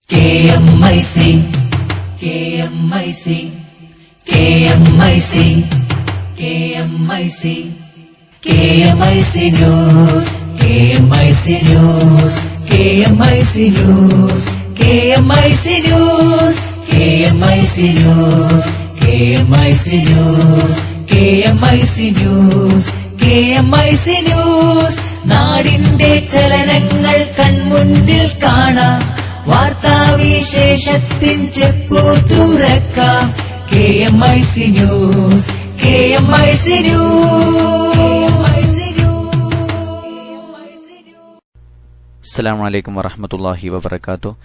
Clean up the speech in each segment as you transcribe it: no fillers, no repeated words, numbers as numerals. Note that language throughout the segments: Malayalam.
KMIC, KMIC, KMIC, KMIC, KMIC News, KMIC News, KMIC News, KMIC News, KMIC News, KMIC News, KMIC News, KMIC News, നാടിന്റെ ചലനങ്ങൾ കൺമുന്നിൽ കാണാം, വാർത്താവിശേഷത്തിൻ ചെപ്പു തുറക്കാം. KMIC News, KMIC News. അസ്സലാമു അലൈക്കും വറഹ്മത്തുള്ളാഹി വബറകാതുഹു.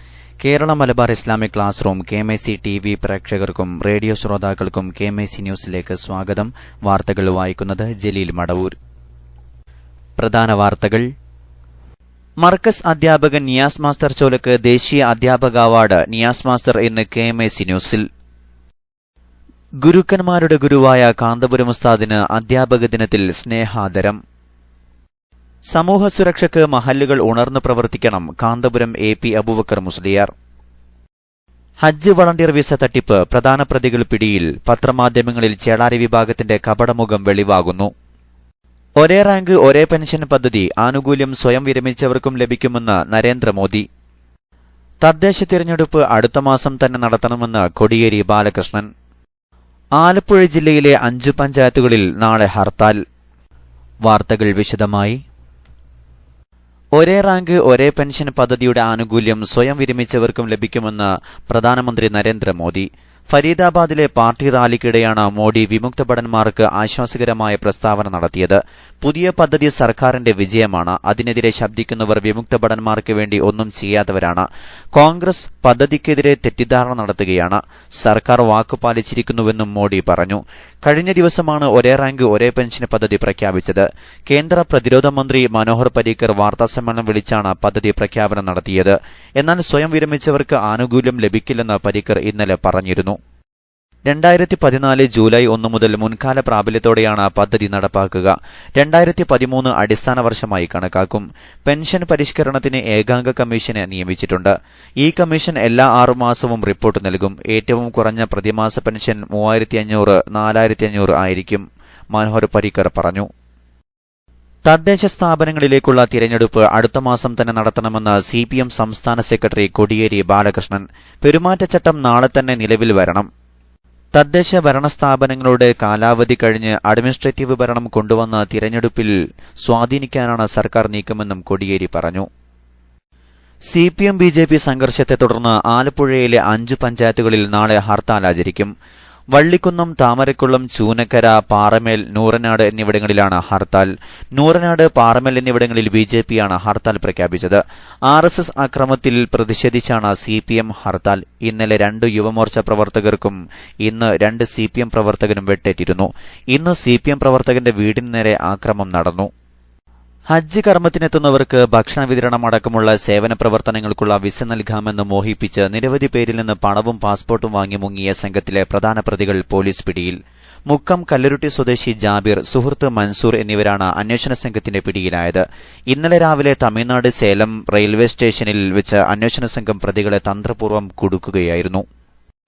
Kerala Malabar Islamic class room KMIC TV പ്രേക്ഷകർക്കും റേഡിയോ ശ്രോതാക്കൾക്കും KMIC ന്യൂസിലേക്ക് സ്വാഗതം. വാർത്തകൾ വായിക്കുന്നത് ജലീൽ മടവൂർ. പ്രധാന വാർത്തകൾ. മർക്കസ് അധ്യാപകൻ നിയാസ് മാസ്റ്റർ ചോലക്ക് ദേശീയ അധ്യാപക അവാർഡ്. നിയാസ് മാസ്റ്റർ ഇന്ന് KMIC ന്യൂസിൽ. ഗുരുക്കന്മാരുടെ ഗുരുവായ കാന്തപുരം ഉസ്താദിന് അധ്യാപക ദിനത്തിൽ സ്നേഹാദരം. സമൂഹ സുരക്ഷയ്ക്ക് മഹല്ലുകൾ ഉണർന്നു പ്രവർത്തിക്കണം. കാന്തപുരം AP അബൂബക്കർ മുസ്ലിയാർ. ഹജ്ജ് വളണ്ടിയർ വിസ തട്ടിപ്പ്. പ്രധാന പ്രതികൾ പിടിയിൽ. പത്രമാധ്യമങ്ങളിൽ ചേളാരി വിഭാഗത്തിന്റെ കപടമുഖം വെളിവാകുന്നു. ഒരേ റാങ്ക് ഒരേ പെൻഷൻ പദ്ധതി ആനുകൂല്യം സ്വയം വിരമിച്ചവർക്കും ലഭിക്കുമെന്ന് നരേന്ദ്രമോദി. തദ്ദേശ തിരഞ്ഞെടുപ്പ് അടുത്ത മാസം തന്നെ നടത്തണമെന്ന് കോടിയേരി ബാലകൃഷ്ണൻ. ആലപ്പുഴ ജില്ലയിലെ 5 പഞ്ചായത്തുകളിൽ നാളെ ഹർത്താൽ. വാർത്തകൾ വിശദമായി. ഒരേ റാങ്ക് ഒരേ പെൻഷൻ പദ്ധതിയുടെ ആനുകൂല്യം സ്വയം വിരമിച്ചവർക്കും ലഭിക്കുമെന്ന് പ്രധാനമന്ത്രി നരേന്ദ്രമോദി. ഫരീദാബാദിലെ പാർട്ടി റാലിക്കിടെയാണ് മോഡി വിമുക്ത ഭടന്മാർക്ക് ആശ്വാസകരമായ പ്രസ്താവന നടത്തിയത്. പുതിയ പദ്ധതി സർക്കാരിന്റെ വിജയമാണ്. അതിനെതിരെ ശബ്ദിക്കുന്നവർ വിമുക്ത ഭടന്മാർക്ക് വേണ്ടി ഒന്നും ചെയ്യാത്തവരാണ്. കോൺഗ്രസ് പദ്ധതിക്കെതിരെ തെറ്റിദ്ധാരണ നടത്തുകയാണ്. സർക്കാർ വാക്കുപാലിച്ചിരിക്കുന്നുവെന്നും മോഡി പറഞ്ഞു. കഴിഞ്ഞ ദിവസമാണ് ഒരേ റാങ്ക് ഒരേ പെൻഷൻ പദ്ധതി പ്രഖ്യാപിച്ചത്. കേന്ദ്ര പ്രതിരോധ മന്ത്രി മനോഹർ പരീക്കർ വാർത്താസമ്മേളനം വിളിച്ചാണ് പദ്ധതി പ്രഖ്യാപനം നടത്തിയത്. എന്നാൽ സ്വയം വിരമിച്ചവർക്ക് ആനുകൂല്യം ലഭിക്കില്ലെന്ന് പരീക്കർ ഇന്നലെ പറഞ്ഞിരുന്നു. 2014 ജൂലൈ 1 മുതൽ മുൻകാല പ്രാബല്യത്തോടെയാണ് പദ്ധതി നടപ്പാക്കുക. 2013 അടിസ്ഥാന വർഷമായി കണക്കാക്കും. പെൻഷൻ പരിഷ്കരണത്തിന് ഏകാംഗ കമ്മീഷനെ നിയമിച്ചിട്ടുണ്ട്. ഈ കമ്മീഷൻ എല്ലാ 6 മാസവും റിപ്പോർട്ട് നൽകും. ഏറ്റവും കുറഞ്ഞ പ്രതിമാസ പെൻഷൻ 3500, 4500 ആയിരിക്കും. മനോഹർ പരീക്കർ പറഞ്ഞു. തദ്ദേശ സ്ഥാപനങ്ങളിലേക്കുള്ള തിരഞ്ഞെടുപ്പ് അടുത്ത മാസം തന്നെ നടത്തണമെന്ന് CPM സംസ്ഥാന സെക്രട്ടറി കോടിയേരി ബാലകൃഷ്ണൻ. പെരുമാറ്റച്ചട്ടം നാളെ തന്നെ നിലവിൽ വരണം. തദ്ദേശ ഭരണസ്ഥാപനങ്ങളുടെ കാലാവധി കഴിഞ്ഞ് അഡ്മിനിസ്ട്രേറ്റീവ് ഭരണം കൊണ്ടുവന്ന് തിരഞ്ഞെടുപ്പിൽ സ്വാധീനിക്കാനാണ് സർക്കാർ നീക്കമെന്നും കോടിയേരി പറഞ്ഞു. CPM BJP സംഘർഷത്തെ തുടർന്ന് ആലപ്പുഴയിലെ 5 പഞ്ചായത്തുകളിൽ നാളെ ഹർത്താൽ ആചരിക്കും. വള്ളിക്കുന്നം, താമരക്കുളം, ചൂനക്കര, പാറമേൽ, നൂറനാട് എന്നിവിടങ്ങളിലാണ് ഹർത്താൽ. നൂറനാട്, പാറമേൽ എന്നിവിടങ്ങളിൽ BJPയാണ് ഹർത്താൽ പ്രഖ്യാപിച്ചത്. RSS അക്രമത്തിൽ പ്രതിഷേധിച്ചാണ് CPM ഹർത്താൽ. ഇന്നലെ 2 യുവമോർച്ച പ്രവർത്തകർക്കും ഇന്ന് 2 CPM പ്രവർത്തകരും വെട്ടേറ്റിരുന്നു. ഇന്ന് CPM പ്രവർത്തകന്റെ വീടിന് നേരെ ആക്രമണം നടന്നു. ഹജ്ജ് കർമ്മത്തിനെത്തുന്നവർക്ക് ഭക്ഷണ വിതരണം അടക്കമുള്ള സേവന പ്രവർത്തനങ്ങൾക്കുള്ള വിസ നൽകാമെന്ന് മോഹിപ്പിച്ച് നിരവധി പേരിൽ നിന്ന് പണവും പാസ്പോർട്ടും വാങ്ങി മുങ്ങിയ സംഘത്തിലെ പ്രധാന പ്രതികൾ പോലീസ് പിടിയിൽ. മുക്കം കല്ലുരുട്ടി സ്വദേശി ജാബിർ, സുഹൃത്ത് മൻസൂർ എന്നിവരാണ് അന്വേഷണ സംഘത്തിന്റെ പിടിയിലായത്. ഇന്നലെ രാവിലെ തമിഴ്നാട് സേലം റെയിൽവേ സ്റ്റേഷനിൽ വെച്ച് അന്വേഷണ സംഘം പ്രതികളെ തന്ത്രപൂർവ്വം കുടുക്കുകയായിരുന്നു.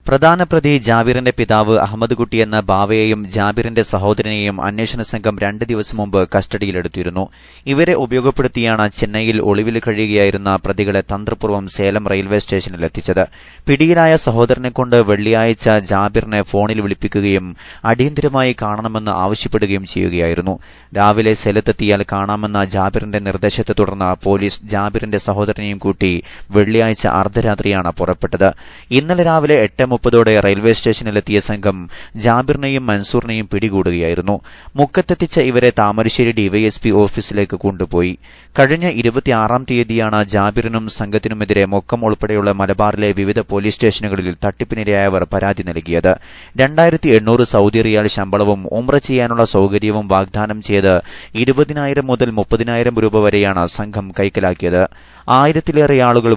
പ്രധാന പ്രതി ജാബിറിന്റെ പിതാവ് അഹമ്മദ് കുട്ടി എന്ന ബാവയെയും ജാബിറിന്റെ സഹോദരനെയും അന്വേഷണ സംഘം 2 ദിവസം മുമ്പ് കസ്റ്റഡിയിലെടുത്തിരുന്നു. ഇവരെ ഉപയോഗപ്പെടുത്തിയാണ് ചെന്നൈയിൽ ഒളിവിൽ കഴിയുകയായിരുന്ന പ്രതികളെ തന്ത്രപൂർവ്വം സേലം റെയിൽവേ സ്റ്റേഷനിലെത്തിച്ചത്. പിടിയിലായ സഹോദരനെക്കൊണ്ട് വെള്ളിയാഴ്ച ജാബിറിനെ ഫോണിൽ വിളിപ്പിക്കുകയും അടിയന്തരമായി കാണണമെന്ന് ആവശ്യപ്പെടുകയും ചെയ്യുകയായിരുന്നു. രാവിലെ സേലത്തെത്തിയാൽ കാണാമെന്ന ജാബിറിന്റെ നിർദ്ദേശത്തെ തുടർന്ന് പോലീസ് ജാബിറിന്റെ സഹോദരനെയും കൂട്ടി വെള്ളിയാഴ്ച അർദ്ധരാത്രിയാണ് പുറപ്പെട്ടത്. ഇന്നലെ രാവിലെ 8:30 റെയിൽവേ സ്റ്റേഷനിലെത്തിയ സംഘം ജാബിറിനെയും മൻസൂറിനെയും പിടികൂടുകയായിരുന്നു. മുക്കത്തെത്തിച്ച ഇവരെ താമരശ്ശേരി DYSP ഓഫീസിലേക്ക് കൊണ്ടുപോയി. കഴിഞ്ഞ 26-ാം തീയതിയാണ് ജാബിറിനും സംഘത്തിനുമെതിരെ മുക്കം ഉൾപ്പെടെയുള്ള മലബാറിലെ വിവിധ പോലീസ് സ്റ്റേഷനുകളിൽ തട്ടിപ്പിനിരയായവർ പരാതി നൽകിയത്. 2800 സൌദി റിയാൽ ശമ്പളവും ഉംറ ചെയ്യാനുള്ള സൌകര്യവും വാഗ്ദാനം ചെയ്ത് 20,000 മുതൽ 30,000 രൂപ വരെയാണ് സംഘം കൈക്കലാക്കിയത്. 1000-ലേറെ ആളുകൾ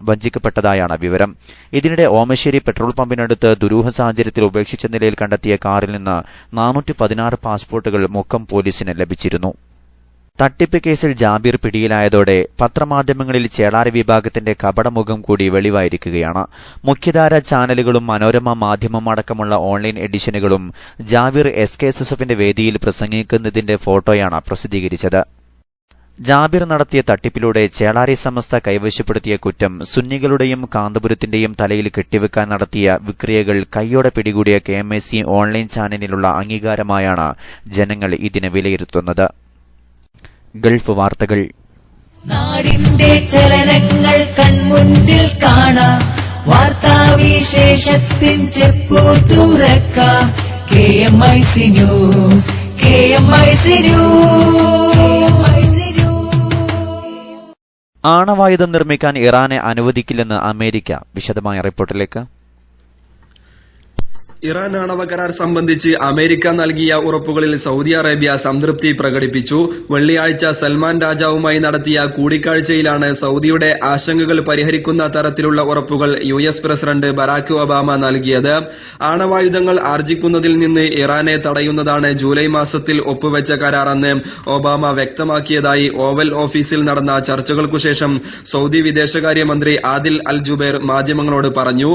വഞ്ചിക്കപ്പെട്ടതായാണ് വിവരം. ഇതിനിടെ ഓമശ്ശേരി പെട്രോൾ പമ്പിനടുത്ത് ദുരൂഹ സാഹചര്യത്തിൽ ഉപേക്ഷിച്ച നിലയിൽ കണ്ടെത്തിയ കാറിൽ നിന്ന് 416 പാസ്പോർട്ടുകൾ മുക്കം പോലീസിന് ലഭിച്ചിരുന്നു. തട്ടിപ്പ് കേസിൽ ജാബിർ പിടിയിലായതോടെ പത്രമാധ്യമങ്ങളിൽ ചേളാരി വിഭാഗത്തിന്റെ കപടമുഖം കൂടി വെളിവായിരിക്കുകയാണ്. മുഖ്യധാര ചാനലുകളും മനോരമ മാധ്യമം അടക്കമുള്ള ഓൺലൈൻ എഡിഷനുകളും ജാബിർ SKSSFന്റെ വേദിയിൽ പ്രസംഗിക്കുന്നതിന്റെ ഫോട്ടോയാണ് പ്രസിദ്ധീകരിച്ചത്. ജാബിർ നടത്തിയ തട്ടിപ്പിലൂടെ ചേളാരി സമസ്ത കൈവശപ്പെടുത്തിയ കുറ്റം സുന്നികളുടെയും കാന്തപുരത്തിന്റെയും തലയിൽ കെട്ടിവെക്കാൻ നടത്തിയ വിക്രിയകൾ കൈയോടെ പിടികൂടിയ KMIC ഓൺലൈൻ ചാനലിനുള്ള അംഗീകാരമായാണ് ജനങ്ങൾ ഇതിനെ വിലയിരുത്തുന്നത്. ഗൾഫ് വാർത്തകൾ. നാടിന്റെ ചലനങ്ങൾ കൺമുന്നിൽ കാണാം, വാർത്താവിശേഷത്തിൻ ചെപ്പു തുറക്കാം. KMIC news, KMIC news. ആണവായുധം നിർമ്മിക്കാൻ ഇറാനെ അനുവദിക്കില്ലെന്ന് അമേരിക്ക. വിശദമായ റിപ്പോർട്ടിലേക്ക്. ഇറാൻ ആണവ കരാർ സംബന്ധിച്ച് അമേരിക്ക നൽകിയ ഉറപ്പുകളിൽ സൗദി അറേബ്യ സംതൃപ്തി പ്രകടിപ്പിച്ചു. വെള്ളിയാഴ്ച സൽമാൻ രാജാവുമായി നടത്തിയ കൂടിക്കാഴ്ചയിലാണ് സൗദിയുടെ ആശങ്കകൾ പരിഹരിക്കുന്ന തരത്തിലുള്ള ഉറപ്പുകൾ US പ്രസിഡന്റ് ബറാക് ഒബാമ നൽകിയത്. ആണവായുധങ്ങൾ ആർജിക്കുന്നതിൽ നിന്ന് ഇറാനെ തടയുന്നതാണ് ജൂലൈ മാസത്തിൽ ഒപ്പുവെച്ച കരാറെന്ന് ഒബാമ വ്യക്തമാക്കിയതായി ഓവൽ ഓഫീസിൽ നടന്ന ചർച്ചകൾക്കുശേഷം സൗദി വിദേശകാര്യമന്ത്രി ആദിൽ അൽ ജുബൈർ മാധ്യമങ്ങളോട് പറഞ്ഞു.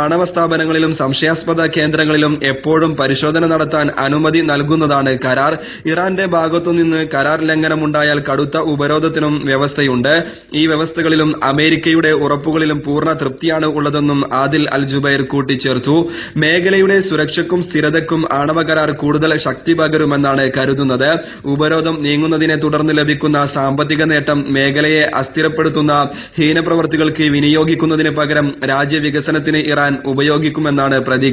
ആണവ സ്ഥാപനങ്ങളിലും സംശയാസ്പദ കേന്ദ്രങ്ങളിലും എപ്പോഴും പരിശോധന നടത്താൻ അനുമതി നൽകുന്നതാണ് കരാർ. ഇറാന്റെ ഭാഗത്തുനിന്ന് കരാർ ലംഘനമുണ്ടായാൽ കടുത്ത ഉപരോധത്തിനും വ്യവസ്ഥയുണ്ട്. ഈ വ്യവസ്ഥകളിലും അമേരിക്കയുടെ ഉറപ്പുകളിലും പൂർണ്ണ തൃപ്തിയാണ് ഉള്ളതെന്നും ആദിൽ അൽ ജുബൈർ കൂട്ടിച്ചേർത്തു. മേഖലയുടെ സുരക്ഷയ്ക്കും സ്ഥിരതയ്ക്കും ആണവ കരാർ കൂടുതൽ ശക്തി പകരുമെന്നാണ് കരുതുന്നത്. ഉപരോധം നീങ്ങുന്നതിനെ തുടർന്ന് ലഭിക്കുന്ന സാമ്പത്തിക നേട്ടം മേഖലയെ അസ്ഥിരപ്പെടുത്തുന്ന ഹീനപ്രവർത്തികൾക്ക് വിനിയോഗിക്കുന്നതിന് പകരം രാജ്യവികസനത്തിന് ഇറാൻ ഉപയോഗിക്കുമെന്നാണ് പ്രതീക്ഷ.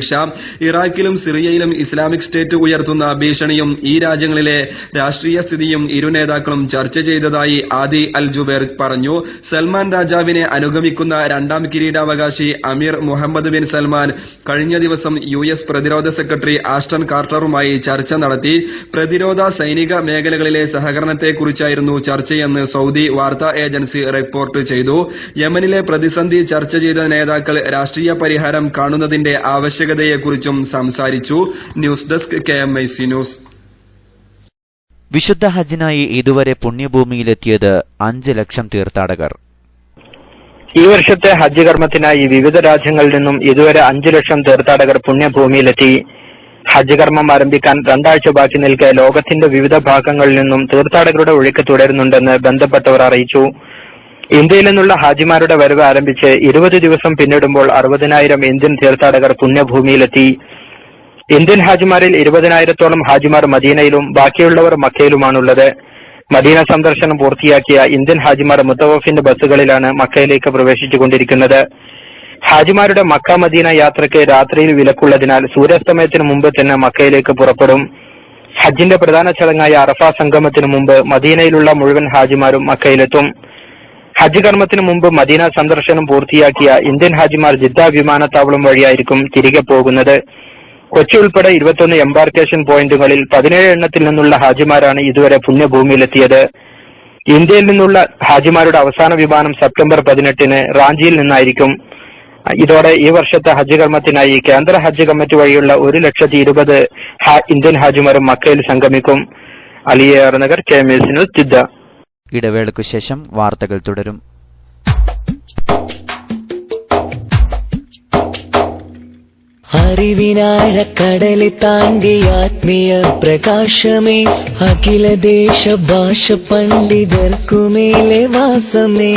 ഇറാഖിലും സിറിയയിലും ഇസ്ലാമിക് സ്റ്റേറ്റ് ഉയർത്തുന്ന ഭീഷണിയും ഈ രാജ്യങ്ങളിലെ രാഷ്ട്രീയ സ്ഥിതിയും ഇരു നേതാക്കളും ചർച്ച ചെയ്തതായി ആദി അൽ ജുബൈർ പറഞ്ഞു. സൽമാൻ രാജാവിനെ അനുഗമിക്കുന്ന രണ്ടാം കിരീടാവകാശി അമീർ മുഹമ്മദ് ബിൻ സൽമാൻ കഴിഞ്ഞ ദിവസം US പ്രതിരോധ സെക്രട്ടറി ആസ്റ്റൺ കാർട്ടറുമായി ചർച്ച നടത്തി. പ്രതിരോധ സൈനിക മേഖലകളിലെ സഹകരണത്തെക്കുറിച്ചായിരുന്നു ചർച്ചയെന്ന് സൗദി വാർത്താ ഏജൻസി റിപ്പോർട്ട് ചെയ്തു. യമനിലെ പ്രതിസന്ധി ചർച്ച ചെയ്ത നേതാക്കൾ രാഷ്ട്രീയ പരിഹാരം കാണുന്നതിന്റെ ആവശ്യകതയെക്കുറിച്ചും സംസാരിച്ചു. News desk KMIC news. വിശുദ്ധ ഹജ്ജിനായി ഇതുവരെ പുണ്യഭൂമിയിലെത്തിയത് 5 ലക്ഷം തീർത്ഥാടകർ. ഈ വർഷത്തെ ഹജ്ജ് കർമ്മത്തിനായി വിവിധ രാജ്യങ്ങളിൽ നിന്നും ഇതുവരെ 5 ലക്ഷം തീർത്ഥാടകർ പുണ്യഭൂമിയിലെത്തി. ഹജ്ജ് കർമ്മം ആരംഭിക്കാൻ 2 ആഴ്ച ബാക്കി നിൽക്കെ ലോകത്തിന്റെ വിവിധ ഭാഗങ്ങളിൽ നിന്നും തീർത്ഥാടകരുടെ ഒഴുക്ക് തുടരുന്നുണ്ടെന്ന് ബന്ധപ്പെട്ടവർ അറിയിച്ചു. ഇന്ത്യയിൽ നിന്നുള്ള ഹാജിമാരുടെ വരവ് ആരംഭിച്ച് 20 ദിവസം പിന്നിടുമ്പോൾ 60,000 ഇന്ത്യൻ തീർത്ഥാടകർ പുണ്യഭൂമിയിലെത്തി. ഇന്ത്യൻ ഹാജിമാരിൽ 20,000-ഓളം ഹാജിമാർ മദീനയിലും ബാക്കിയുള്ളവർ മക്കയിലുമാണുള്ളത്. മദീന സന്ദർശനം പൂർത്തിയാക്കിയ ഇന്ത്യൻ ഹാജിമാർ മുത്തവഫിന്റെ ബസ്സുകളിലാണ് മക്കയിലേക്ക് പ്രവേശിച്ചുകൊണ്ടിരിക്കുന്നത്. ഹാജിമാരുടെ മക്ക മദീന യാത്രയ്ക്ക് രാത്രിയിൽ വിലക്കുള്ളതിനാൽ സൂര്യാസ്തമയത്തിന് മുമ്പ് തന്നെ മക്കയിലേക്ക് പുറപ്പെടും. ഹജ്ജിന്റെ പ്രധാന ചടങ്ങായ അറഫ സംഗമത്തിന് മുമ്പ് മദീനയിലുള്ള മുഴുവൻ ഹാജിമാരും മക്കയിലെത്തും. ഹജ്ജ് കർമ്മത്തിന് മുമ്പ് മദീന സന്ദർശനം പൂർത്തിയാക്കിയ ഇന്ത്യൻ ഹാജിമാർ ജിദ്ദ വിമാനത്താവളം വഴിയായിരിക്കും തിരികെ പോകുന്നത്. കൊച്ചി ഉൾപ്പെടെ 21 എംബാർക്കേഷൻ പോയിന്റുകളിൽ 17 എണ്ണത്തിൽ നിന്നുള്ള ഹാജിമാരാണ് ഇതുവരെ പുണ്യഭൂമിയിലെത്തിയത്. ഇന്ത്യയിൽ നിന്നുള്ള ഹാജിമാരുടെ അവസാന വിമാനം സെപ്റ്റംബർ 18-ന് റാഞ്ചിയിൽ നിന്നായിരിക്കും. ഇതോടെ ഈ വർഷത്തെ ഹജ്ജ് കർമ്മത്തിനായി കേന്ദ്ര ഹജ്ജ് കമ്മിറ്റി വഴിയുള്ള 1,20,20 ഇന്ത്യൻ ഹാജിമാരും മക്കയിൽ സംഗമിക്കും. Aliyar Nagar, KMIC news, Jeddah. ഇടവേളയ്ക്കു ശേഷം വാർത്തകൾ തുടരും. അറിവിനാഴക്കടല് താണ്ടി ആത്മീയ പ്രകാശമേ, അഖില ദേശ ഭാഷ പണ്ഡിതർക്കുമേലെ വാസമേ,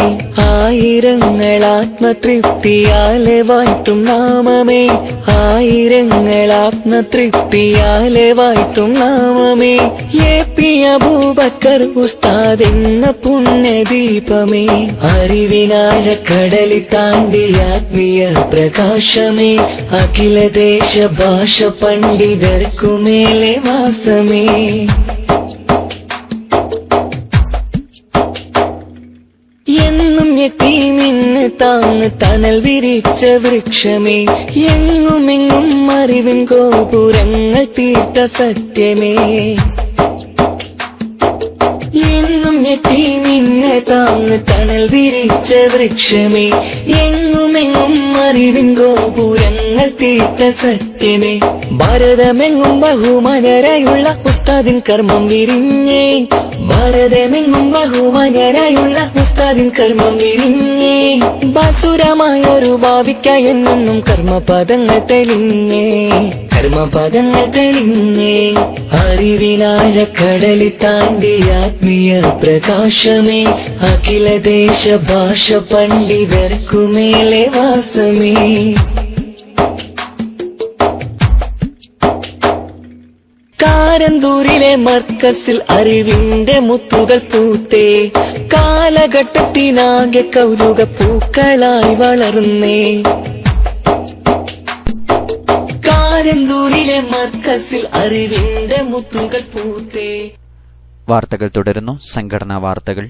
ആയിരങ്ങൾ ആത്മതൃപ്തിയാലെ വാഴ്ത്തും നാമമേ, ആയിരങ്ങൾ ആത്മതൃപ്തിയാലെ വാഴ്ത്തും നാമമേ, AP അബൂബക്കർ ഉസ്താദ് എന്ന പുണ്യദീപമേ, അറിവിനാഴക്കടല് താണ്ടി ആത്മീയ പ്രകാശമേ, അഖില ദേശ ഭാഷ പണ്ഡിതർക്കുമേലെ വാസമേ. എന്നും യതീമിന് താങ്ങ് തണൽ വിരിച്ച വൃക്ഷമേ, എങ്ങുമെങ്ങും അറിവിൻ ഗോപുരങ്ങൾ തീർത്ത സത്യമേ, എന്നും യതീമിന് താങ്ങ് തണൽ വിരിച്ച വൃക്ഷമേ, എങ്ങുമെങ്ങും അറിവിൻ ഗോപുരങ്ങൾ തീർത്ത സത്യമേ. കൃത്യമേ ഭാരതമെങ്ങും ബഹുമാനരായുള്ള ഉസ്താദിൻ കർമ്മം വിരിഞ്ഞേ ഭാരതമെങ്ങും ബഹുമാനരായുള്ള ഉസ്താദിൻ കർമ്മം വിരിഞ്ഞേ ബാസുരമായൊരു ഭാവിക്കായി എന്നും കർമ്മപദങ്ങൾ തെളിഞ്ഞേ കർമ്മപദങ്ങൾ തെളിഞ്ഞേ അറിവിനാഴക്കടലി താണ്ടി ആത്മീയ പ്രകാശമേ അഖിലദേശ ഭാഷ പണ്ഡിതർക്കുമേലെ വാസമേ കാരന്തൂരിലെ മർക്കസിൽ അറിവിന്റെ മുത്തുകൾ പൂത്തേ കാലഘട്ടത്തിനാകെ കൗതുക പൂക്കളായി വളർന്നേ കാരന്തൂരിലെ മർക്കസിൽ അറിവിന്റെ മുത്തുകൾ പൂത്തേ. വാർത്തകൾ തുടരുന്നു. സംഘടനാ വാർത്തകൾ.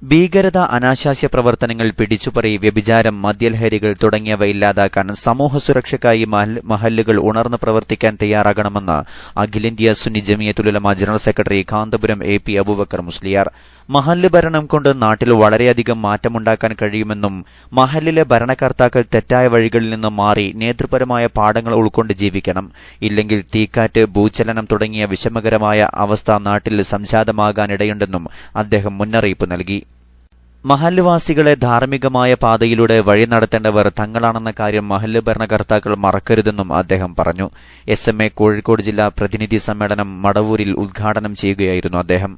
ഭീകരത, അനാശാസ്യ പ്രവർത്തനങ്ങൾ, പിടിച്ചുപറി, വ്യഭിചാരം, മദ്യലഹരികൾ തുടങ്ങിയവ ഇല്ലാതാക്കാൻ സമൂഹ സുരക്ഷയ്ക്കായി മഹല്ലുകൾ ഉണർന്നു പ്രവർത്തിക്കാൻ തയ്യാറാകണമെന്ന് അഖിലേന്ത്യാ Sunni Jamiyyathul Ulama general secretary Kanthapuram AP Aboobacker Musliyar. മഹല്ല് ഭരണം കൊണ്ട് നാട്ടിൽ വളരെയധികം മാറ്റമുണ്ടാക്കാൻ കഴിയുമെന്നും മഹല്ലിലെ ഭരണകർത്താക്കൾ തെറ്റായ വഴികളിൽ നിന്ന് മാറി നേതൃപരമായ പാഠങ്ങൾ ഉൾക്കൊണ്ട് ജീവിക്കണം. ഇല്ലെങ്കിൽ തീക്കാറ്റ്, ഭൂചലനം തുടങ്ങിയ വിഷമകരമായ അവസ്ഥ നാട്ടിൽ സംജാതമാകാനിടയുണ്ടെന്നും അദ്ദേഹം മുന്നറിയിപ്പ് നൽകി. മഹല്ലുവാസികളെ ധാർമ്മികമായ പാതയിലൂടെ വഴി നടത്തേണ്ടവർ തങ്ങളാണെന്ന കാര്യം മഹല്ല് ഭരണകർത്താക്കൾ മറക്കരുതെന്നും അദ്ദേഹം പറഞ്ഞു. SMA കോഴിക്കോട് ജില്ലാ പ്രതിനിധി സമ്മേളനം മടവൂരിൽ ഉദ്ഘാടനം ചെയ്യുകയായിരുന്നു അദ്ദേഹം.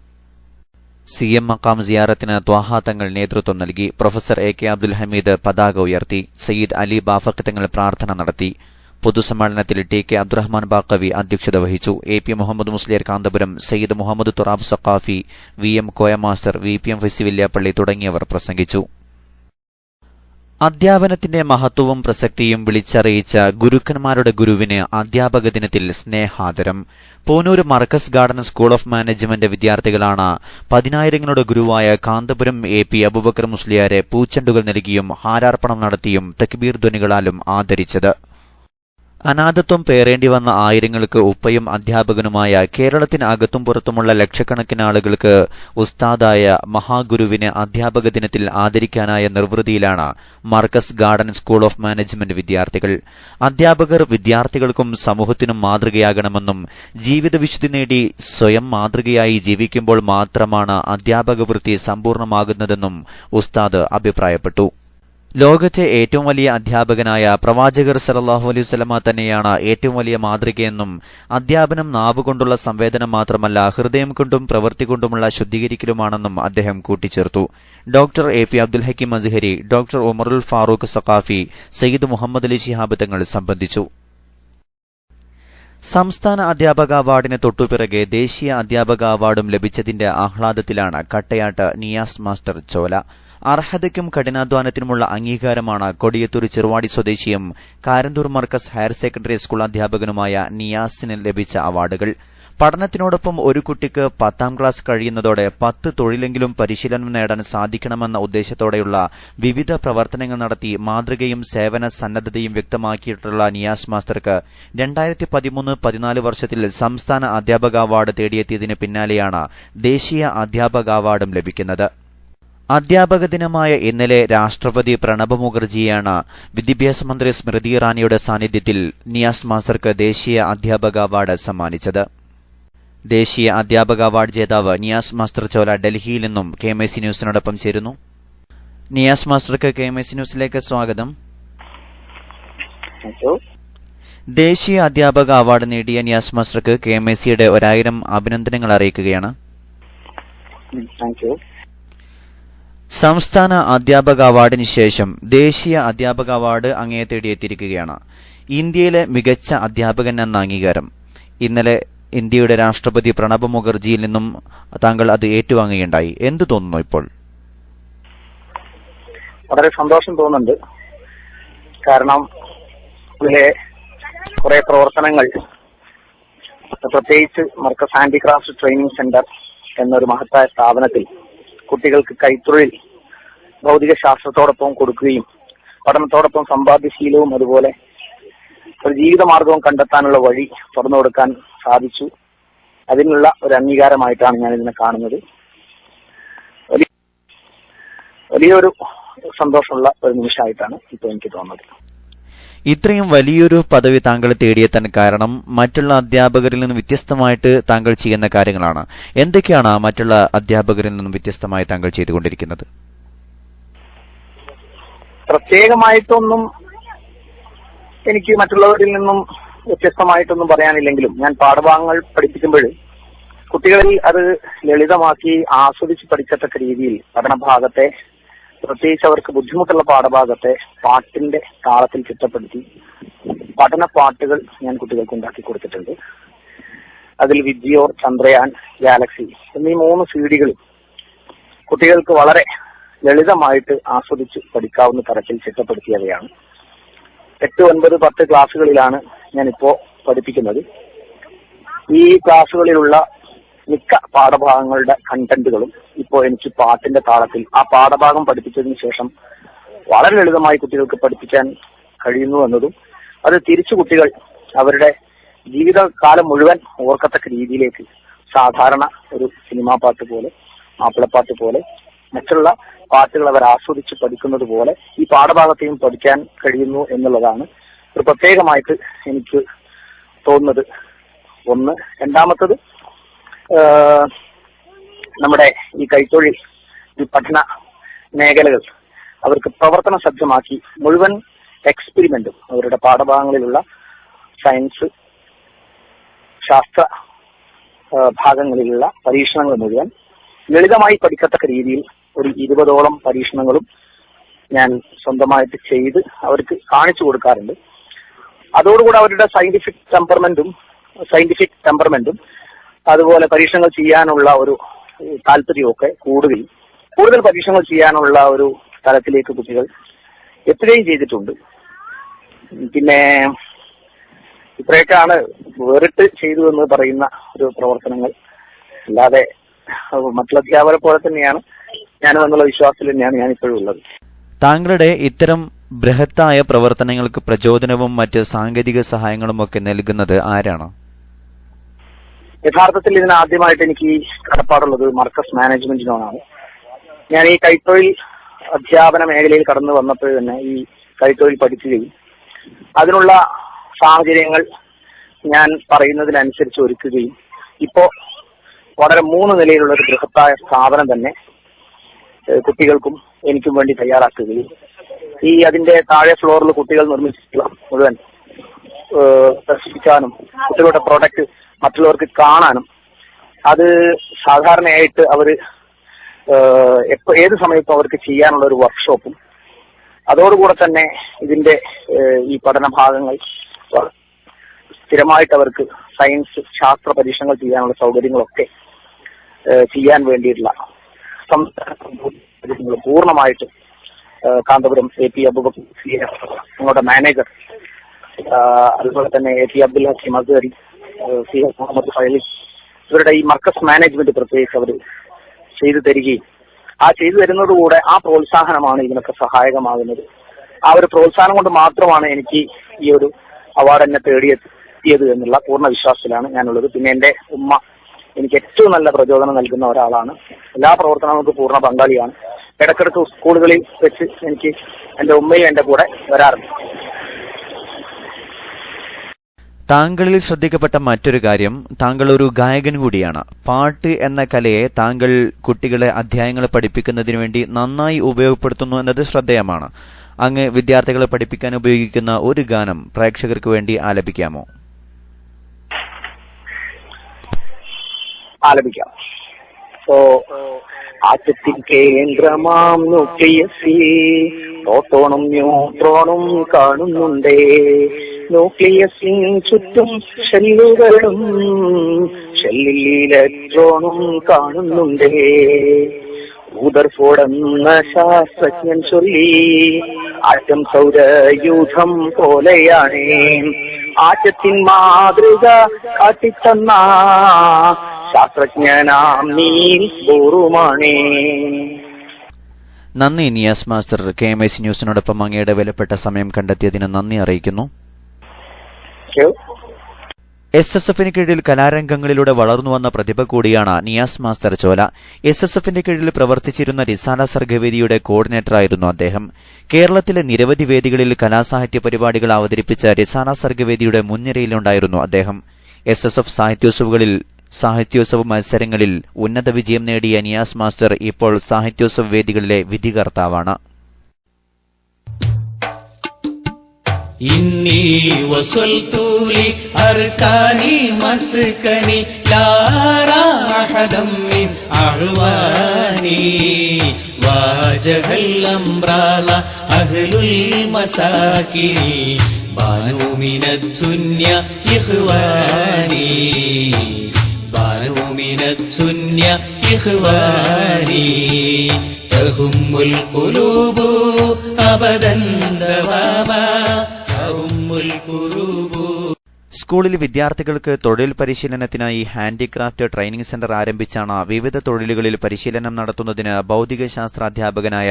CM മക്കാം സിയാറത്തിന് ത്വാഹ തങ്ങൾ നേതൃത്വം നൽകി. പ്രൊഫസർ AK അബ്ദുൽ ഹമീദ് പതാക ഉയർത്തി. സയ്യിദ് അലി ബാഫഖ് തങ്ങൾ പ്രാർത്ഥന നടത്തി. പൊതുസമ്മേളനത്തിൽ TK അബ്ദുറഹ്മാൻ ബാക്കവി അധ്യക്ഷത വഹിച്ചു. AP Muhammed Musliyar Kanthapuram, Sayyid Muhammed Thurab Saqafi, VM Koya master, VPM Faizy Villiappally തുടങ്ങിയവർ പ്രസംഗിച്ചു. അധ്യാപനത്തിന്റെ മഹത്വവും പ്രസക്തിയും വിളിച്ചറിയിച്ച ഗുരുക്കന്മാരുടെ ഗുരുവിന് അധ്യാപക ദിനത്തിൽ സ്നേഹാദരം. Poonoor Markaz garden school of management വിദ്യാർത്ഥികളാണ് 10,000ങ്ങളുടെ ഗുരുവായ കാന്തപുരം AP അബൂബക്കർ മുസ്ലിയാരെ പൂച്ചെണ്ടുകൾ നൽകിയും ഹാരാർപ്പണം നടത്തിയും തക്ബീർ ധ്വനികളാലും ആദരിച്ചത്. അനാഥത്വം പേറേണ്ടി വന്ന ആയിരങ്ങൾക്ക് ഉപ്പയും അധ്യാപകനുമായ കേരളത്തിന് അകത്തും പുറത്തുമുള്ള ലക്ഷക്കണക്കിന് ആളുകൾക്ക് ഉസ്താദായ മഹാഗുരുവിനെ അധ്യാപക ദിനത്തിൽ ആദരിക്കാനായ നിർവൃതിയിലാണ് Markaz garden school of management വിദ്യാർത്ഥികൾ. അധ്യാപകർ വിദ്യാർത്ഥികൾക്കും സമൂഹത്തിനും മാതൃകയാകണമെന്നും ജീവിതവിശുദ്ധി നേടി സ്വയം മാതൃകയായി ജീവിക്കുമ്പോൾ മാത്രമാണ് അധ്യാപക വൃത്തി സമ്പൂർണ്ണമാകുന്നതെന്നും ഉസ്താദ് അഭിപ്രായപ്പെട്ടു. ലോകത്തെ ഏറ്റവും വലിയ അധ്യാപകനായ പ്രവാചകർ സല്ലല്ലാഹു അലൈഹി വസല്ലമ തന്നെയാണ് ഏറ്റവും വലിയ മാതൃകയെന്നും അധ്യാപനം നാവുകൊണ്ടുള്ള സംവേദനം മാത്രമല്ല ഹൃദയം കൊണ്ടും പ്രവൃത്തി കൊണ്ടുമുള്ള ശുദ്ധീകരിക്കലുമാണെന്നും അദ്ദേഹം കൂട്ടിച്ചേർത്തു. Doctor AP Abdul Hakeem Azhari, doctor Umarul Farooq Saqafi, Sayyid Muhammed Ali Shihab Thangal സംബന്ധിച്ചു. സംസ്ഥാന അധ്യാപക അവാർഡിന് തൊട്ടുപിറകെ ദേശീയ അധ്യാപക അവാർഡും ലഭിച്ചതിന്റെ ആഹ്ലാദത്തിലാണ് കട്ടയാട്ട് നിയാസ് മാസ്റ്റർ ചോല. അർഹതയ്ക്കും കഠിനാധ്വാനത്തിനുമുള്ള അംഗീകാരമാണ് കൊടിയത്തൂർ ചെറുവാടി സ്വദേശിയും Karanthur Markaz higher secondary school അധ്യാപകനുമായ നിയാസിന് ലഭിച്ച അവാർഡുകൾ. പഠനത്തിനോടൊപ്പം ഒരു കുട്ടിക്ക് 10ാം ക്ലാസ് കഴിയുന്നതോടെ 10 തൊഴിലെങ്കിലും പരിശീലനം നേടാൻ സാധിക്കണമെന്ന ഉദ്ദേശത്തോടെയുള്ള വിവിധ പ്രവർത്തനങ്ങൾ നടത്തി മാതൃകയും സേവന സന്നദ്ധതയും വ്യക്തമാക്കിയിട്ടുള്ള നിയാസ് മാസ്റ്റർക്ക് 2013-14 വർഷത്തിൽ സംസ്ഥാന അധ്യാപക അവാർഡ് തേടിയെത്തിയതിന് പിന്നാലെയാണ് ദേശീയ അധ്യാപക അവാർഡും ലഭിക്കുന്നത്. അധ്യാപക ദിനമായ ഇന്നലെ രാഷ്ട്രപതി പ്രണബ് മുഖർജിയാണ് വിദ്യാഭ്യാസ മന്ത്രി സ്മൃതി ഇറാനിയുടെ സാന്നിധ്യത്തിൽ നിയാസ് മാസ്റ്റർക്ക് ദേശീയ അധ്യാപക അവാർഡ് സമ്മാനിച്ചത്. ദേശീയ അധ്യാപക അവാർഡ് ജേതാവ് നിയാസ് മാസ്റ്റർ ചോല ഡൽഹിയിൽ നിന്നും KMC ന്യൂസിനോടൊപ്പം ചേരുന്നു. നിയാസ് മാസ്റ്റർക്ക് KMC ന്യൂസിലേക്ക് സ്വാഗതം. ദേശീയ അധ്യാപക അവാർഡ് നേടിയ നിയാസ് മാസ്റ്റർക്ക് KMCയുടെ 1000 അഭിനന്ദനങ്ങൾ അറിയിക്കുകയാണ്. സംസ്ഥാന അധ്യാപക അവാർഡിന് ശേഷം ദേശീയ അധ്യാപക അവാർഡ് അങ്ങയെ തേടിയെത്തിയിരിക്കുകയാണ്. ഇന്ത്യയിലെ മികച്ച അധ്യാപകൻ എന്ന അംഗീകാരം. ഇന്നലെ ഇന്ത്യയുടെ രാഷ്ട്രപതി പ്രണബ് മുഖർജിയിൽ നിന്നും താങ്കൾ അത് ഏറ്റുവാങ്ങുകയുണ്ടായി. എന്തു തോന്നുന്നു ഇപ്പോൾ? വളരെ സന്തോഷം തോന്നുന്നുണ്ട്. കാരണം ഇതിലെ കുറെ പ്രവർത്തനങ്ങൾ, പ്രത്യേകിച്ച് മർക്കസ് ഹാൻഡിക്രാഫ്റ്റ് ട്രെയിനിങ് സെന്റർ എന്നൊരു മഹത്തായ സ്ഥാപനത്തിൽ കുട്ടികൾക്ക് കൈത്തൊഴിൽ ഭൗതിക ശാസ്ത്രത്തോടൊപ്പം കൊടുക്കുകയും പഠനത്തോടൊപ്പം സമ്പാദ്യശീലവും അതുപോലെ ഒരു ജീവിതമാർഗവും കണ്ടെത്താനുള്ള വഴി തുറന്നു കൊടുക്കാൻ സാധിച്ചു. അതിനുള്ള ഒരു അംഗീകാരമായിട്ടാണ് ഞാൻ ഇതിനെ കാണുന്നത്. വലിയൊരു സന്തോഷമുള്ള ഒരു നിമിഷമായിട്ടാണ് ഇപ്പോൾ എനിക്ക് തോന്നുന്നത്. ഇത്രയും വലിയൊരു പദവി താങ്കൾ തേടിയെത്താൻ കാരണം മറ്റുള്ള അധ്യാപകരിൽ നിന്നും വ്യത്യസ്തമായിട്ട് താങ്കൾ ചെയ്യുന്ന കാര്യങ്ങളാണ്. എന്തൊക്കെയാണ് മറ്റുള്ള അധ്യാപകരിൽ നിന്നും വ്യത്യസ്തമായി താങ്കൾ ചെയ്തുകൊണ്ടിരിക്കുന്നത്? പ്രത്യേകമായിട്ടൊന്നും എനിക്ക് മറ്റുള്ളവരിൽ നിന്നും വ്യത്യസ്തമായിട്ടൊന്നും പറയാനില്ലെങ്കിലും ഞാൻ പാഠഭാഗങ്ങൾ പഠിപ്പിക്കുമ്പോൾ കുട്ടികളിൽ അത് ലളിതമാക്കി ആസ്വദിച്ച് പഠിക്കത്തക്ക രീതിയിൽ പഠനഭാഗത്തെ, പ്രത്യേകിച്ച് അവർക്ക് ബുദ്ധിമുട്ടുള്ള പാഠഭാഗത്തെ പാട്ടിന്റെ താളത്തിൽ ചിട്ടപ്പെടുത്തി പഠന പാട്ടുകൾ ഞാൻ കുട്ടികൾക്ക് ഉണ്ടാക്കി കൊടുത്തിട്ടുണ്ട്. അതിൽ വിജിയോർ, ചന്ദ്രയാൻ, ഗാലക്സി എന്നീ 3 CD-കളും കുട്ടികൾക്ക് വളരെ ലളിതമായിട്ട് ആസ്വദിച്ച് പഠിക്കാവുന്ന തരത്തിൽ ചിട്ടപ്പെടുത്തിയവയാണ്. 8, 9, 10 ക്ലാസ്സുകളിലാണ് ഞാനിപ്പോ പഠിപ്പിക്കുന്നത്. ഈ ക്ലാസ്സുകളിലുള്ള മിക്ക പാഠഭാഗങ്ങളുടെ കണ്ടന്റുകളും ഇപ്പോൾ എനിക്ക് പാട്ടിന്റെ താളത്തിൽ ആ പാഠഭാഗം പഠിപ്പിച്ചതിന് ശേഷം വളരെ ലളിതമായി കുട്ടികൾക്ക് പഠിപ്പിക്കാൻ കഴിയുന്നു എന്നതും അത് തിരിച്ചു കുട്ടികൾ അവരുടെ ജീവിതകാലം മുഴുവൻ ഓർക്കത്തക്ക രീതിയിലേക്ക് സാധാരണ ഒരു സിനിമാ പാട്ട് പോലെ, മാപ്പിളപ്പാട്ട് പോലെ, മറ്റുള്ള പാട്ടുകൾ അവർ ആസ്വദിച്ച് പഠിക്കുന്നത് പോലെ ഈ പാഠഭാഗത്തെയും പഠിക്കാൻ കഴിയുന്നു എന്നുള്ളതാണ് ഒരു പ്രത്യേകമായിട്ട് എനിക്ക് തോന്നുന്നത്. ഒന്ന്. രണ്ടാമത്തത്, നമ്മുടെ ഈ കൈത്തൊഴിൽ, ഈ പഠന മേഖലകൾ അവർക്ക് പ്രവർത്തന സജ്ജമാക്കി മുഴുവൻ എക്സ്പെരിമെന്റും അവരുടെ പാഠഭാഗങ്ങളിലുള്ള സയൻസ്, ശാസ്ത്ര ഭാഗങ്ങളിലുള്ള പരീക്ഷണങ്ങൾ മുഴുവൻ ലളിതമായി പഠിക്കത്തക്ക രീതിയിൽ ഒരു 20ഓളം പരീക്ഷണങ്ങളും ഞാൻ സ്വന്തമായിട്ട് ചെയ്ത് അവർക്ക് കാണിച്ചു കൊടുക്കാറുണ്ട്. അതോടുകൂടെ അവരുടെ സയന്റിഫിക് ടെമ്പർമെന്റും അതുപോലെ പരീക്ഷണങ്ങൾ ചെയ്യാനുള്ള ഒരു താല്പര്യമൊക്കെ കൂടുകയും കൂടുതൽ പരീക്ഷണങ്ങൾ ചെയ്യാനുള്ള ഒരു തലത്തിലേക്ക് കുട്ടികൾ എത്തുകയും ചെയ്തിട്ടുണ്ട്. പിന്നെ ഇത്രയൊക്കെയാണ് വേറിട്ട് ചെയ്തു എന്ന് പറയുന്ന ഒരു പ്രവർത്തനങ്ങൾ. അല്ലാതെ മറ്റുള്ള അധ്യാപകരെ പോലെ തന്നെയാണ് ഞാനും എന്നുള്ള വിശ്വാസത്തിൽ തന്നെയാണ് ഞാനിപ്പോഴും ഉള്ളത്. താങ്കളുടെ ഇത്തരം ബൃഹത്തായ പ്രവർത്തനങ്ങൾക്ക് പ്രചോദനവും മറ്റ് സാങ്കേതിക സഹായങ്ങളും ഒക്കെ നൽകുന്നത് ആരാണ്? യഥാർത്ഥത്തിൽ ഇതിന് ആദ്യമായിട്ട് എനിക്ക് കടപ്പാടുള്ളത് മർക്കസ് മാനേജ്മെന്റിനോടാണ്. ഞാൻ ഈ കൈത്തൊഴിൽ അധ്യാപന മേഖലയിൽ കടന്നു വന്നപ്പോൾ തന്നെ ഈ കൈത്തൊഴിൽ പഠിക്കുകയും അതിനുള്ള സാഹചര്യങ്ങൾ ഞാൻ പറയുന്നതിനനുസരിച്ച് ഒരുക്കുകയും ഇപ്പോ വളരെ 3 നിലയിലുള്ള ഒരു ബൃഹത്തായ സ്ഥാപനം തന്നെ കുട്ടികൾക്കും എനിക്കും വേണ്ടി തയ്യാറാക്കുകയും ഈ അതിന്റെ താഴെ ഫ്ലോറിൽ കുട്ടികൾ നിർമ്മിച്ചിട്ടുള്ള മുഴുവൻ പ്രദർശിപ്പിക്കാനും കുട്ടികളുടെ പ്രോഡക്റ്റ് മറ്റുള്ളവർക്ക് കാണാനും അത് സാധാരണയായിട്ട് അവര് ഏത് സമയത്തും അവർക്ക് ചെയ്യാനുള്ള ഒരു വർക്ക്ഷോപ്പും അതോടുകൂടെ തന്നെ ഇതിന്റെ ഈ പഠന ഭാഗങ്ങൾ സ്ഥിരമായിട്ട് അവർക്ക് സയൻസ്, ശാസ്ത്ര പരീക്ഷണങ്ങൾ ചെയ്യാനുള്ള സൗകര്യങ്ങളൊക്കെ ചെയ്യാൻ വേണ്ടിയിട്ടുള്ള പൂർണ്ണമായിട്ട് കാന്തപുരം AP അബൂബക്കർ ഞങ്ങളുടെ മാനേജർ, അതുപോലെ തന്നെ AP അബ്ദുൽ ഹക്കീം അസ്ഹരി, CS മുഹമ്മദ് ഫൈലി, ഇവരുടെ ഈ മർക്കസ് മാനേജ്മെന്റ് പ്രത്യേകിച്ച് അവർ ചെയ്തു തരികയും ആ ചെയ്തു തരുന്നതുകൂടെ ആ പ്രോത്സാഹനമാണ് ഇതിനൊക്കെ സഹായകമാകുന്നത്. ആ ഒരു പ്രോത്സാഹനം കൊണ്ട് മാത്രമാണ് എനിക്ക് ഈ ഒരു അവാർഡ് എന്നെ തേടിയെത്തിയത് എന്നുള്ള പൂർണ്ണ വിശ്വാസത്തിലാണ് ഞാനുള്ളത്. പിന്നെ എന്റെ ഉമ്മ എനിക്ക് ഏറ്റവും നല്ല പ്രചോദനം നൽകുന്ന ഒരാളാണ്. എല്ലാ പ്രവർത്തനങ്ങൾക്കും പൂർണ്ണ പങ്കാളിയാണ്. ഇടക്കിടക്ക് സ്കൂളുകളിൽ വെച്ച് എനിക്ക് എന്റെ ഉമ്മയും എന്റെ കൂടെ വരാറുണ്ട്. താങ്കളിൽ ശ്രദ്ധിക്കപ്പെട്ട മറ്റൊരു കാര്യം, താങ്കൾ ഒരു ഗായകൻ കൂടിയാണ്. പാട്ട് എന്ന കലയെ താങ്കൾ കുട്ടികളെ അധ്യായങ്ങൾ പഠിപ്പിക്കുന്നതിന് വേണ്ടി നന്നായി ഉപയോഗപ്പെടുത്തുന്നു എന്നത് ശ്രദ്ധേയമാണ്. അങ്ങ് വിദ്യാർത്ഥികളെ പഠിപ്പിക്കാൻ ഉപയോഗിക്കുന്ന ഒരു ഗാനം പ്രേക്ഷകർക്ക് വേണ്ടി ആലപിക്കാമോ? ആലപിക്കാം. ആറ്റത്തിൻ കേന്ദ്രമാം ന്യൂക്ലിയസിൽ പ്രോട്ടോണും ന്യൂട്രോണും കാണുന്നുണ്ടേ. ന്യൂക്ലിയസിന് ചുറ്റും ഷെല്ലുകളും ഷെല്ലിൽ ഇലക്ട്രോണും കാണുന്നുണ്ടേ. റൂദർഫോർഡ് എന്ന ശാസ്ത്രജ്ഞൻ ചൊല്ലി ആറ്റം സൗരയൂഥം പോലെയാണ്. ആറ്റത്തിൻ മാതൃക കാട്ടിത്തന്ന ശാസ്ത്രജ്ഞനാം നീൽസ് ബോറുമാണേ. നന്ദി നിയാസ് മാസ്റ്റർ. KMIC ന്യൂസിനോടൊപ്പം അങ്ങയുടെ വിലപ്പെട്ട സമയം കണ്ടെത്തിയതിന് നന്ദി അറിയിക്കുന്നു. SSFന് കീഴിൽ കലാരംഗങ്ങളിലൂടെ വളർന്നുവന്ന പ്രതിഭ കൂടിയാണ് നിയാസ് മാസ്റ്റർ ചോല. SSFന്റെ കീഴിൽ പ്രവർത്തിച്ചിരുന്ന റിസാല സർഗവേദിയുടെ കോർഡിനേറ്ററായിരുന്നു അദ്ദേഹം. കേരളത്തിലെ നിരവധി വേദികളിൽ കലാസാഹിത്യ പരിപാടികൾ അവതരിപ്പിച്ച റിസാല സർഗവേദിയുടെ മുൻനിരയിലുണ്ടായിരുന്നു അദ്ദേഹം. SSF സാഹിത്യോത്സവ മത്സരങ്ങളിൽ ഉന്നത വിജയം നേടിയ നിയാസ് മാസ്റ്റർ ഇപ്പോൾ സാഹിത്യോത്സവ വേദികളിലെ വിധികർത്താവാണ്. إني وصلت لأركاني مسكني لا أرى أحدا من أعواني واجه الأمر أهل المساكن بانوا من الدنيا إخواني بانوا من الدنيا إخواني تهم القلوب أبدا دواما സ്കൂളിൽ വിദ്യാർത്ഥികൾക്ക് തൊഴിൽ പരിശീലനത്തിനായി ഹാൻഡിക്രാഫ്റ്റ് ട്രെയിനിംഗ് സെന്റർ ആരംഭിച്ചാണ് വിവിധ തൊഴിലുകളിൽ പരിശീലനം നടത്തുന്നതിന് ഭൌതികശാസ്ത്രാധ്യാപകനായ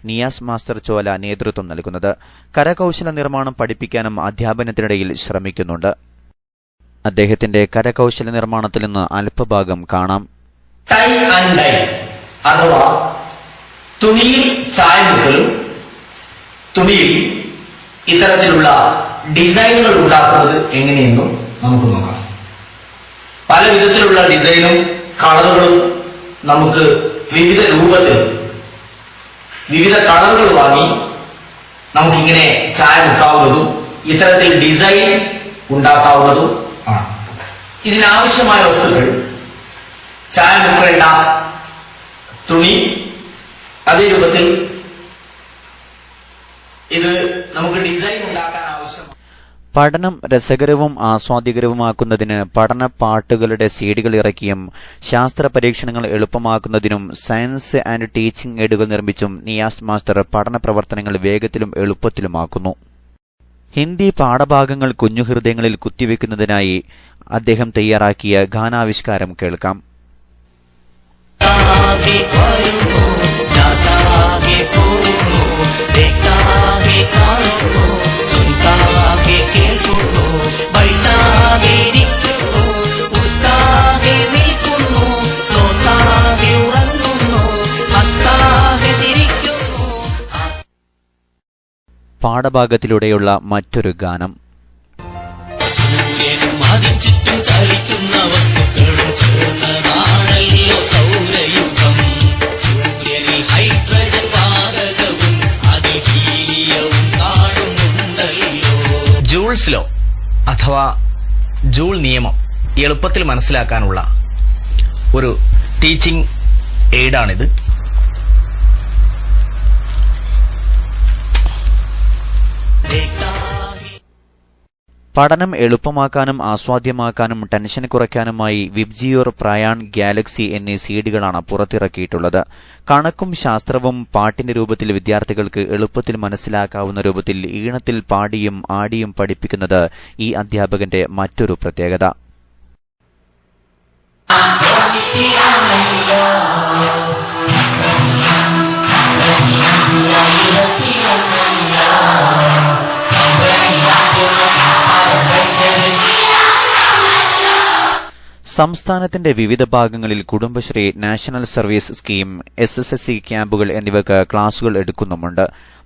നിയാസ് മാസ്റ്റർ ചോല നേതൃത്വം നൽകുന്നത്. കരകൌശല നിർമ്മാണം പഠിപ്പിക്കാനും അധ്യാപനത്തിനിടയിൽ ശ്രമിക്കുന്നുണ്ട്. അദ്ദേഹത്തിന്റെ കരകൌശല നിർമ്മാണത്തിൽ നിന്ന് അല്പഭാഗം കാണാം. ടൈ ആൻഡ് ഡൈ അഥവാ തുണിയിൽ ചായമുക്കലും തുണിയിൽ ഇത്തരത്തിലുള്ള ഡിസൈനുകൾ ഉണ്ടാക്കുന്നത് എങ്ങനെയെന്നും നമുക്ക് നോക്കാം. പല വിധത്തിലുള്ള ഡിസൈനും കളറുകളും നമുക്ക് വിവിധ രൂപത്തിൽ വിവിധ കളറുകൾ വാങ്ങി നമുക്കിങ്ങനെ ചായ മുക്കാവുന്നതും ഇത്തരത്തിൽ ഡിസൈൻ ഉണ്ടാക്കാവുന്നതും ആണ്. ഇതിനാവശ്യമായ വസ്തുക്കൾ ചായ മുക്കേണ്ട തുണി, അതേ രൂപത്തിൽ ഇത് നമുക്ക് ഡിസൈൻ ഉണ്ടാക്കാൻ ആവശ്യമാണ്. പഠനം രസകരവും ആസ്വാദ്യകരവുമാക്കുന്നതിന് പഠനപ്പാട്ടുകളുടെ സീഡികൾ ഇറക്കിയും ശാസ്ത്ര പരീക്ഷണങ്ങൾ എളുപ്പമാക്കുന്നതിനും സയൻസ് ആൻഡ് ടീച്ചിംഗ് എയ്ഡുകൾ നിർമ്മിച്ചും നിയാസ് മാസ്റ്റർ പഠന പ്രവർത്തനങ്ങൾ വേഗത്തിലും എളുപ്പത്തിലുമാക്കുന്നു. ഹിന്ദി പാഠഭാഗങ്ങൾ കുഞ്ഞുഹൃദയങ്ങളിൽ കുത്തിവെക്കുന്നതിനായി അദ്ദേഹം തയ്യാറാക്കിയ ഗാനാവിഷ്കാരം കേൾക്കാം. പാഠഭാഗത്തിലൂടെയുള്ള മറ്റൊരു ഗാനം. സൂര്യനും അതിൻ ചുറ്റും ചലിക്കുന്ന വസ്തുക്കളും ചേർന്നതാണല്ലോ സൗരയുഗം. സൂര്യനിൽ ഹൈഡ്രജൻ വാതകവും അതിൽ ഹീലിയവും കാണുന്നുണ്ടല്ലോ. ജൂൾസ് ലോ അഥവാ ജൂൾ നിയമം എളുപ്പത്തിൽ മനസ്സിലാക്കാനുള്ള ഒരു ടീച്ചിങ് എയ്ഡാണിത്. പഠനം എളുപ്പമാക്കാനും ആസ്വാദ്യമാക്കാനും ടെൻഷൻ കുറയ്ക്കാനുമായി വിബ്ജിയോർ, പ്രയാൺ, ഗാലക്സി എന്നീ സീഡികളാണ് പുറത്തിറക്കിയിട്ടുള്ളത്. കണക്കും ശാസ്ത്രവും പാട്ടിന്റെ രൂപത്തിൽ വിദ്യാർത്ഥികൾക്ക് എളുപ്പത്തിൽ മനസ്സിലാക്കാവുന്ന രൂപത്തിൽ ഈണത്തിൽ പാടിയും ആടിയും പഠിപ്പിക്കുന്നത് ഈ അധ്യാപകന്റെ മറ്റൊരു പ്രത്യേകത. സംസ്ഥാനത്തിന്റെ വിവിധ ഭാഗങ്ങളിൽ Kudumbashree, national service scheme, SSSC ക്യാമ്പുകൾ എന്നിവയ്ക്ക് ക്ലാസുകൾ എടുക്കുന്നുമുണ്ട്.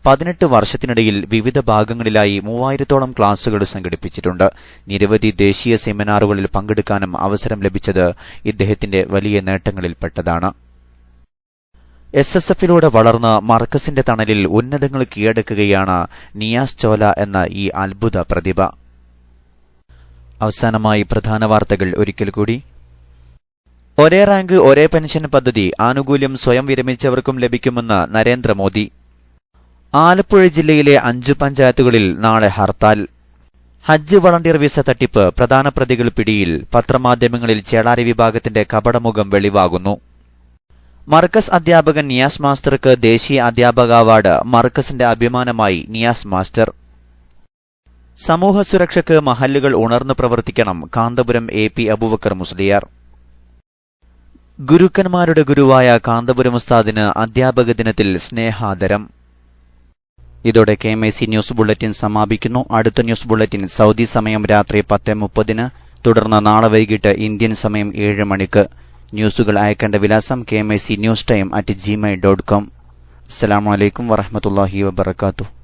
18 വർഷത്തിനിടയിൽ വിവിധ ഭാഗങ്ങളിലായി 3000-ഓളം ക്ലാസുകൾ സംഘടിപ്പിച്ചിട്ടുണ്ട്. നിരവധി ദേശീയ സെമിനാറുകളിൽ പങ്കെടുക്കാനും അവസരം ലഭിച്ചത് ഇദ്ദേഹത്തിന്റെ വലിയ നേട്ടങ്ങളിൽപ്പെട്ടതാണ്. SSFലൂടെ വളർന്ന് മർക്കസിന്റെ തണലിൽ ഉന്നതങ്ങൾ കീഴടക്കുകയാണ് നിയാസ് ചോല എന്ന ഈ അത്ഭുത പ്രതിഭ. അവസാനമായി പ്രധാന വാർത്തകൾ ഒരിക്കൽ കൂടി. ഒരേ റാങ്ക് ഒരേ പെൻഷൻ പദ്ധതി ആനുകൂല്യം സ്വയം വിരമിച്ചവർക്കും ലഭിക്കുമെന്ന് നരേന്ദ്രമോദി. ആലപ്പുഴ ജില്ലയിലെ 5 പഞ്ചായത്തുകളിൽ നാളെ ഹർത്താൽ. ഹജ്ജ് വളണ്ടിയർ വിസ തട്ടിപ്പ്, പ്രധാന പ്രതികൾ പിടിയിൽ. പത്രമാധ്യമങ്ങളിൽ ചേളാരി വിഭാഗത്തിന്റെ കപടമുഖം വെളിവാകുന്നു. മർക്കസ് അധ്യാപകൻ നിയാസ് മാസ്റ്റർക്ക് ദേശീയ അധ്യാപക അവാർഡ്. മർക്കസിന്റെ അഭിമാനമായി നിയാസ് മാസ്റ്റർ. സമൂഹ സുരക്ഷയ്ക്ക് മഹല്ലുകൾ ഉണർന്നു പ്രവർത്തിക്കണം. കാന്തപുരം AP അബൂബക്കർ മുസ്ലിയാർ. ഗുരുക്കന്മാരുടെ ഗുരുവായ കാന്തപുരം ഉസ്താദിന് അധ്യാപക ദിനത്തിൽ സ്നേഹാദരം. ഇതോടെ KMIC ന്യൂസ് ബുള്ളറ്റിൻ സമാപിക്കുന്നു. അടുത്ത ന്യൂസ് ബുള്ളറ്റിൻ സൗദി സമയം രാത്രി 10:30. തുടർന്ന് നാളെ വൈകിട്ട് ഇന്ത്യൻ സമയം 7 മണിക്ക്. ന്യൂസുകൾ അയക്കേണ്ട വിലാസം KMIC News Time @gmail.com. അസ്സലാമു അലൈക്കും വറഹ്മത്തുള്ളാഹി വബറകാതുഹു.